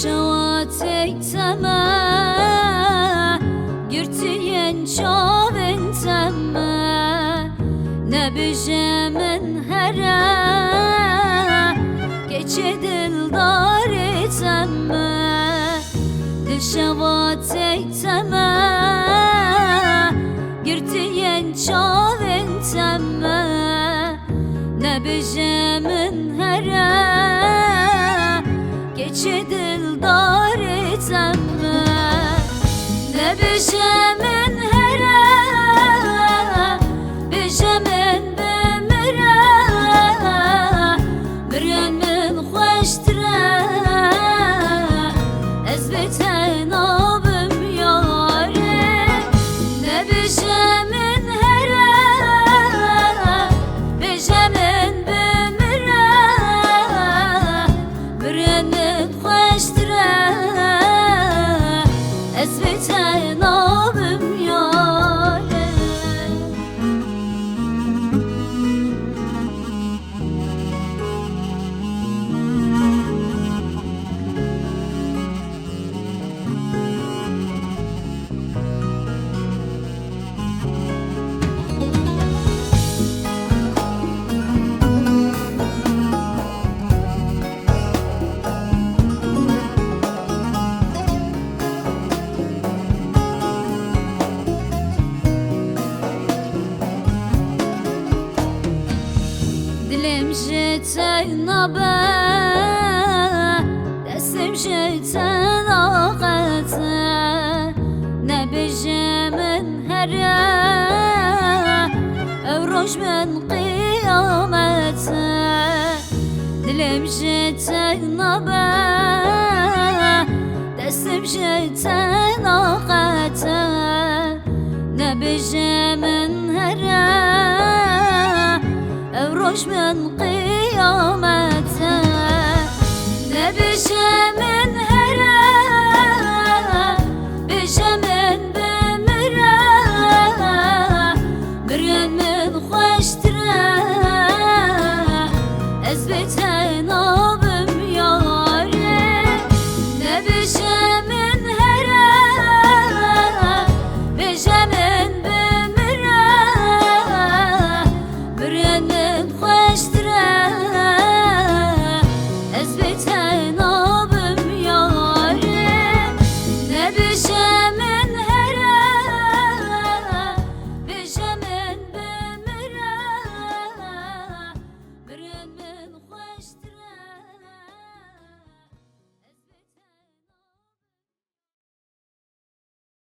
شواتي تما قرتين شوفن تما نبجة من هرا geçe dildari temme dil şevatey temme girtiyen çavin temme nebije min hera geçe dildari temme nebije min hera bije min bemira biryan min خوشتره از بتن آبم یاره نبیشه من هره بیشه من بمره برین من خوشتره از بتن آبم یاره دلم جتن نبا دستم جتن آقته نبجه من هره او روش من قیامته دلم جتن نبا دستم جتن آقته نبجه من هره روش من